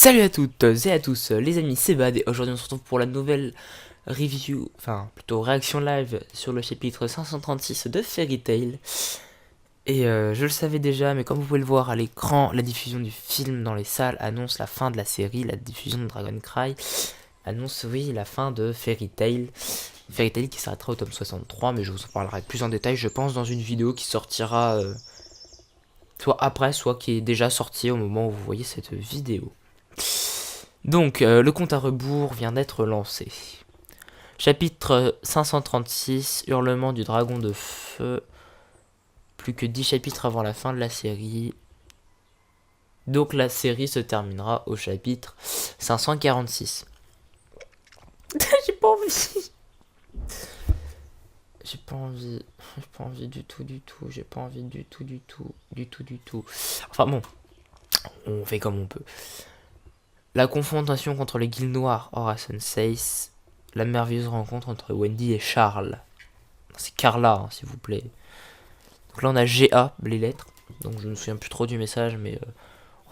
Salut à toutes et à tous, les amis, c'est Bad et aujourd'hui on se retrouve pour la nouvelle review, enfin plutôt réaction live sur le chapitre 536 de Fairy Tail. Et je le savais déjà, mais comme vous pouvez le voir à l'écran, la diffusion du film dans les salles annonce la fin de la série, la diffusion de Dragon Cry annonce, oui, la fin de Fairy Tail. Fairy Tail qui s'arrêtera au tome 63, mais je vous en parlerai plus en détail, je pense, dans une vidéo qui sortira soit après, soit qui est déjà sortie au moment où vous voyez cette vidéo. Donc, le compte à rebours vient d'être lancé. Chapitre 536, Hurlement du dragon de feu. Plus que 10 chapitres avant la fin de la série. Donc la série se terminera au chapitre 546. J'ai pas envie. J'ai pas envie. J'ai pas envie du tout, du tout. J'ai pas envie du tout, du tout. Du tout, du tout. Enfin bon, on fait comme on peut. La confrontation contre les guildes noires, Aura Sensei. La merveilleuse rencontre entre Wendy et Charles. C'est Carla, hein, s'il vous plaît. Donc là, on a GA, les lettres. Donc je me souviens plus trop du message, mais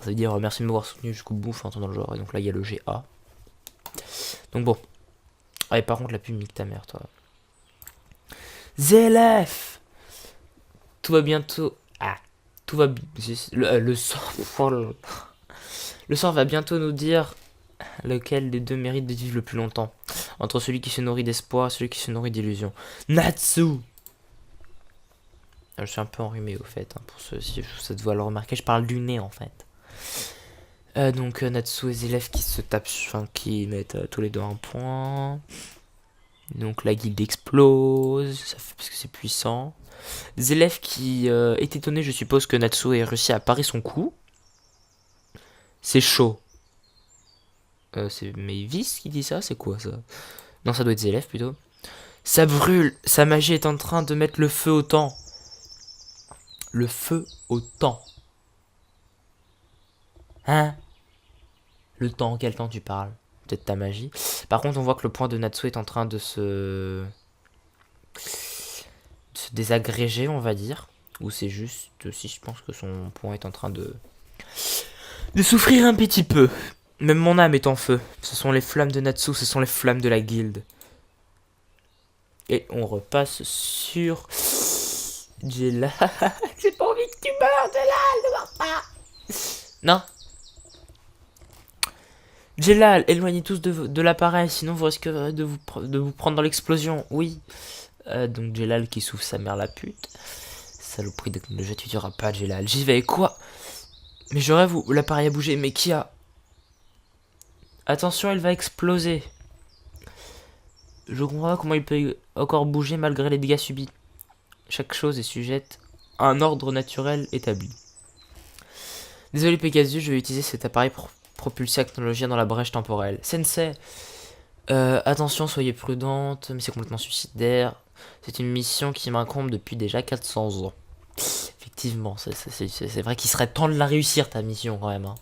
ça veut dire merci de m'avoir soutenu jusqu'au bout, enfin, dans le genre. Et donc là, il y a le GA. Donc bon. Ah, et par contre, la pub, nique ta mère, toi. ZLF. Tout va bientôt. Ah. Tout va. Le sort. Le sort va bientôt nous dire lequel des deux mérite de vivre le plus longtemps. Entre celui qui se nourrit d'espoir et celui qui se nourrit d'illusion. Natsu. Je suis un peu enrhumé au fait, hein, pour ceux si ça doit le remarquer, je parle du nez en fait. Donc Natsu et Zelef qui se tapent, enfin qui mettent tous les deux un point. Donc la guilde explose, ça fait, parce que c'est puissant. Zelef qui est étonné, je suppose que Natsu ait réussi à parer son coup. C'est chaud. C'est Mavis qui dit ça, c'est quoi ça? Non, ça doit être Zelef plutôt. Ça brûle, sa magie est en train de mettre le feu au temps. Le feu au temps. Hein? Le temps, quel temps tu parles? Peut-être ta magie. Par contre, on voit que le point de Natsu est en train de se désagréger, on va dire. Ou c'est juste, si je pense que son point est en train de souffrir un petit peu. Même mon âme est en feu. Ce sont les flammes de Natsu, ce sont les flammes de la guilde. Et on repasse sur Jelal. J'ai pas envie que tu meurs, Jelal, ne meurs pas. Non. Jelal, éloignez tous de l'appareil, sinon vous risquerez de vous prendre dans l'explosion. Oui. Donc Jelal qui souffle sa mère la pute. Saloperie de technologie, tu diras pas Jelal. J'y vais, quoi? Mais je rêve où l'appareil a bougé, mais qui a... Attention, il va exploser. Je comprends pas comment il peut encore bouger malgré les dégâts subis. Chaque chose est sujette à un ordre naturel établi. Désolé Pegasus, je vais utiliser cet appareil pour propulser la technologie dans la brèche temporelle. Sensei, attention, soyez prudente, mais c'est complètement suicidaire. C'est une mission qui m'incombe depuis déjà 400 ans. Effectivement, c'est vrai qu'il serait temps de la réussir, ta mission, quand même. Hein.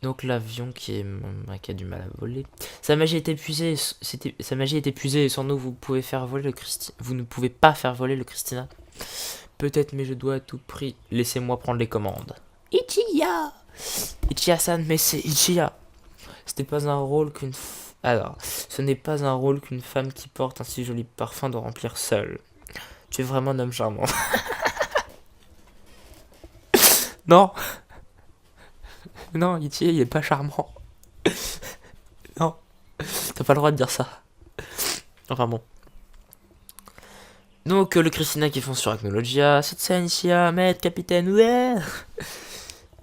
Donc l'avion qui a du mal à voler. Sa magie est épuisée. Sa magie est épuisée. Sans nous, vous pouvez faire voler le Christina. Vous ne pouvez pas faire voler le Christina. Peut-être, mais je dois à tout prix. Laissez-moi prendre les commandes. Ichiya. Ichiya-san, mais c'est Ichiya. Ce n'est pas un rôle qu'une... Alors, ce n'est pas un rôle qu'une femme qui porte un si joli parfum doit remplir seule. Tu es vraiment un homme charmant. Non. Non, Ichiya, il est pas charmant. Non. T'as pas le droit de dire ça. Enfin bon. Donc, le Christina qui fonce sur Agnologia. Cette scène, Ichiya, maître, capitaine, ouais.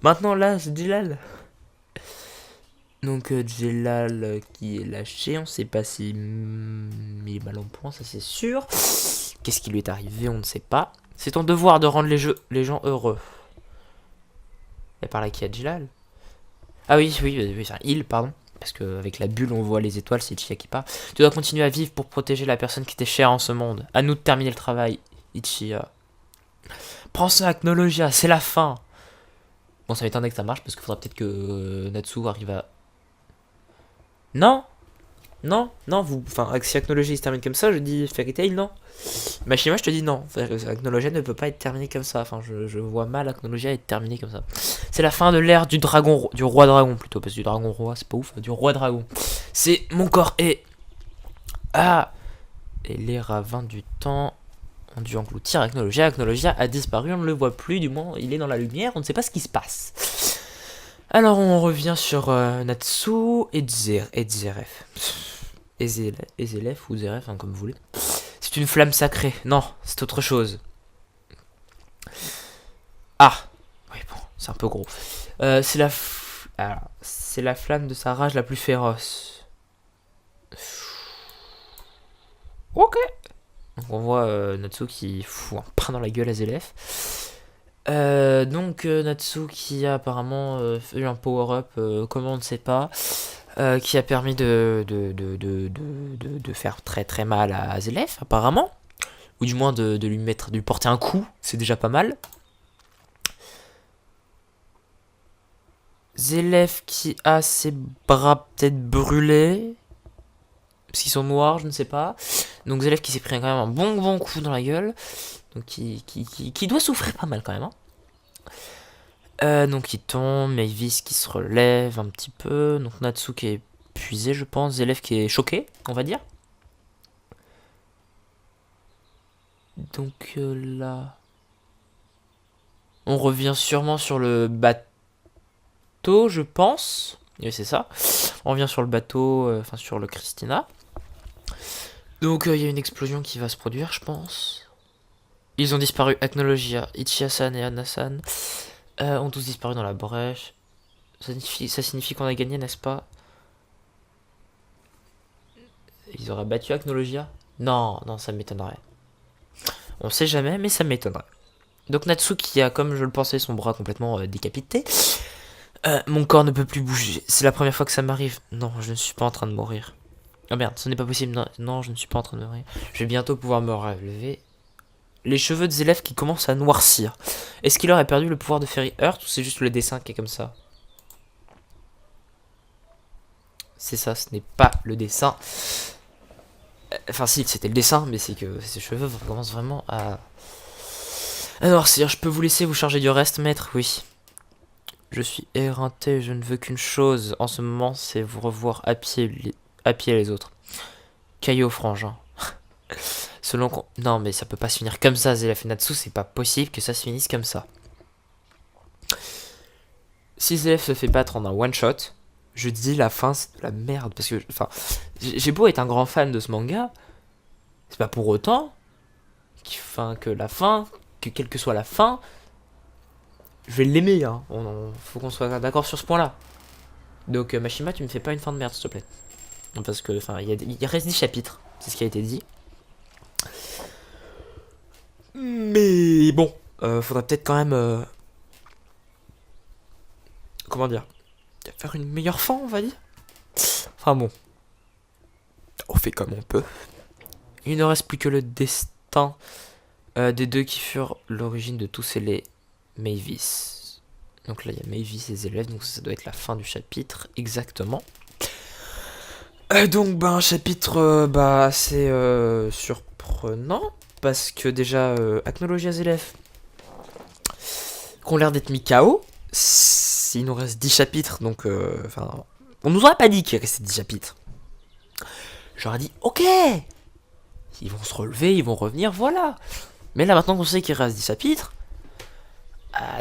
Maintenant, là, c'est Jelal. Donc Jelal qui est lâché, on sait pas si il est mal en point, ça c'est sûr. Qu'est-ce qui lui est arrivé, on ne sait pas. C'est ton devoir de rendre les gens heureux. Et par là qui a Jelal. Ah oui, c'est un il, pardon. Parce qu'avec la bulle, on voit les étoiles, c'est Ichiya qui part. Tu dois continuer à vivre pour protéger la personne qui t'est chère en ce monde. À nous de terminer le travail, Ichiya. Prends ça, Agnologia, c'est la fin. Bon, ça m'étonnerait que ça marche parce qu'il faudra peut-être que Natsu arrive à... Non. Non, non, vous. Enfin, si Acnologia se termine comme ça, je dis Fairy Tail, non. Machima, je te dis non. Acnologia ne peut pas être terminé comme ça. Enfin, je vois mal Acnologia être terminé comme ça. C'est la fin de l'ère du dragon, du roi dragon plutôt, parce que du dragon roi, c'est pas ouf, du roi dragon. C'est mon corps et. Ah. Et les ravins du temps ont dû engloutir Acnologia. Acnologia a disparu, on ne le voit plus, du moins il est dans la lumière, on ne sait pas ce qui se passe. Alors on revient sur Natsu et Zeref. Ezelef ou Zeref, hein, comme vous voulez. C'est une flamme sacrée. Non, c'est autre chose. Ah, oui bon, c'est un peu gros. C'est la flamme de sa rage la plus féroce. Ok. Donc on voit Natsu qui fout un pain dans la gueule à Zelef. Natsu qui a apparemment eu un power-up, comment on ne sait pas, qui a permis de faire très très mal à Zelef apparemment, ou du moins de lui porter un coup, c'est déjà pas mal. Zelef qui a ses bras peut-être brûlés, parce qu'ils sont noirs, je ne sais pas. Donc Zelef qui s'est pris quand même un bon coup dans la gueule, donc qui doit souffrir pas mal quand même. Hein. Donc il tombe, Mavis qui se relève un petit peu, donc Natsu qui est épuisé je pense, Zelef qui est choqué, on va dire. Donc là... On revient sûrement sur le bateau, je pense. Oui, c'est ça. On revient sur le bateau, enfin sur le Christina. Donc il y a une explosion qui va se produire, je pense. Ils ont disparu, Acnologia, Ichiya-san et Anna-san ont tous disparu dans la brèche. Ça signifie qu'on a gagné, n'est-ce pas? Ils auraient battu Acnologia? Non, non, ça m'étonnerait. On sait jamais, mais ça m'étonnerait. Donc Natsu qui a, comme je le pensais, son bras complètement décapité. Mon corps ne peut plus bouger. C'est la première fois que ça m'arrive. Non, je ne suis pas en train de mourir. Oh merde, ce n'est pas possible. Non, non, je ne suis pas en train de mourir. Je vais bientôt pouvoir me relever. Les cheveux des élèves qui commencent à noircir. Est-ce qu'il aurait perdu le pouvoir de Fairy Heart ou c'est juste le dessin qui est comme ça? C'est ça, ce n'est pas le dessin. Enfin si, c'était le dessin, mais c'est que ses cheveux commencent vraiment à noircir. Je peux vous laisser vous charger du reste, maître? Oui. Je suis éreinté, je ne veux qu'une chose en ce moment, c'est vous revoir à pied les autres. Caillot frangin. Selon qu'on... Non mais ça peut pas se finir comme ça, Zelef et Natsu, c'est pas possible que ça se finisse comme ça. Si Zelef se fait battre en un one shot, je dis la fin c'est de la merde. Parce que, enfin, j'ai beau être un grand fan de ce manga, c'est pas pour autant que la fin, que quelle que soit la fin, je vais l'aimer. Hein. Faut qu'on soit d'accord sur ce point-là. Donc Mashima, tu me fais pas une fin de merde, s'il te plaît. Parce que, enfin, il reste 10 chapitres, c'est ce qui a été dit. Mais bon, faudrait peut-être quand même... comment dire? Faire une meilleure fin, on va dire. Enfin bon. On fait comme on peut. Il ne reste plus que le destin des deux qui furent l'origine de tous les Mavis. Donc là, il y a Mavis et les élèves, donc ça doit être la fin du chapitre, exactement. Donc, un chapitre assez surprenant, parce que déjà, Acnologia Zelef, qui ont l'air d'être mis KO, il nous reste 10 chapitres, donc, on nous aurait pas dit qu'il restait 10 chapitres. J'aurais dit, ok, ils vont se relever, ils vont revenir, voilà. Mais là, maintenant qu'on sait qu'il reste 10 chapitres,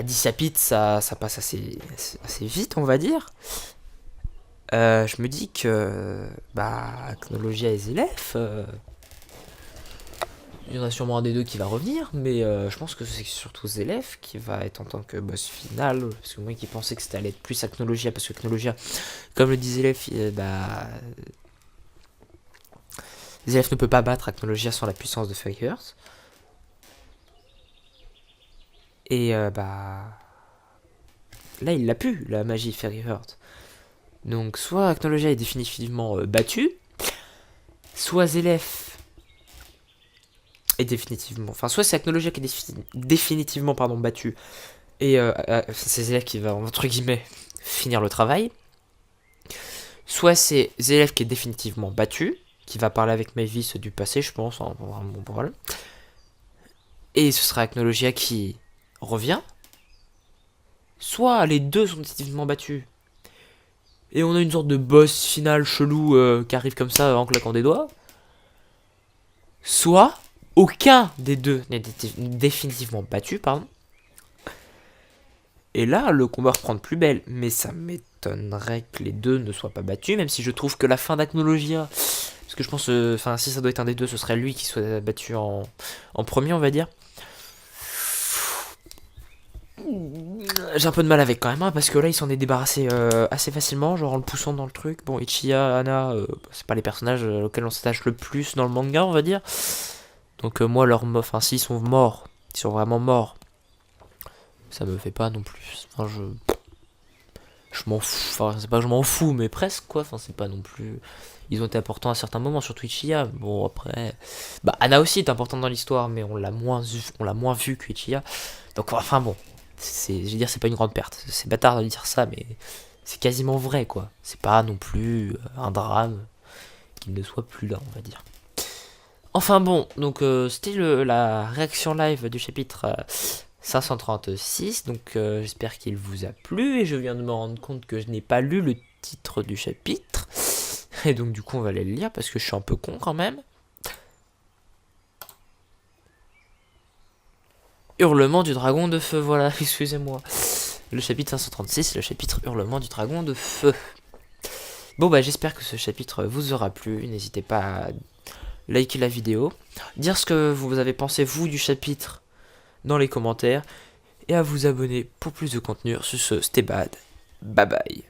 10 chapitres, ça passe assez vite, on va dire. Je me dis que Acnologia et Zelef, il y en a sûrement un des deux qui va revenir, mais je pense que c'est surtout Zelef qui va être en tant que boss final, parce que moi qui pensais que c'était allait être plus Acnologia, parce que Acnologia, comme le dit Zelef, Zelef ne peut pas battre Acnologia sans la puissance de Fairy Heart. Et là il l'a pu, la magie Fairy Heart. Donc soit Acnologia est définitivement battu, soit Zelef est définitivement... Enfin, soit c'est Acnologia qui est définitivement battu, et c'est Zelef qui va, entre guillemets, finir le travail. Soit soit c'est Zélève qui est définitivement battu, qui va parler avec Mavis du passé, je pense, hein, voilà. Et ce sera Acnologia qui revient. Soit les deux sont définitivement battus. Et on a une sorte de boss final chelou qui arrive comme ça en claquant des doigts. Soit aucun des deux n'est définitivement battu, pardon. Et là, le combat reprend de plus belle. Mais ça m'étonnerait que les deux ne soient pas battus, même si je trouve que la fin d'Acnologia... Parce que je pense, enfin, si ça doit être un des deux, ce serait lui qui soit battu en premier, on va dire. J'ai un peu de mal avec quand même, hein, parce que là, il s'en est débarrassé assez facilement, genre en le poussant dans le truc. Bon, Ichiya, Hana, c'est pas les personnages auxquels on s'attache le plus dans le manga, on va dire. Donc moi, enfin, s'ils sont morts, ils sont vraiment morts, ça me fait pas non plus. Enfin, je m'en fous, enfin, c'est pas que je m'en fous, mais presque, quoi. Enfin, c'est pas non plus... Ils ont été importants à certains moments, surtout Ichiya. Bon, après... Bah, Hana aussi est importante dans l'histoire, mais on l'a moins vu que Ichiya. Donc, enfin, bon. Je veux dire, c'est pas une grande perte. C'est bâtard de dire ça, mais c'est quasiment vrai, quoi. C'est pas non plus un drame qu'il ne soit plus là, on va dire. Enfin bon, donc c'était la réaction live du chapitre 536, donc j'espère qu'il vous a plu, et je viens de me rendre compte que je n'ai pas lu le titre du chapitre, et donc du coup on va aller le lire, parce que je suis un peu con quand même. Hurlement du dragon de feu, voilà, excusez-moi. Le chapitre 536, le chapitre Hurlement du dragon de feu. Bon bah j'espère que ce chapitre vous aura plu, n'hésitez pas à liker la vidéo, dire ce que vous avez pensé vous du chapitre dans les commentaires, et à vous abonner pour plus de contenu sur ce C'était bad. Bye bye.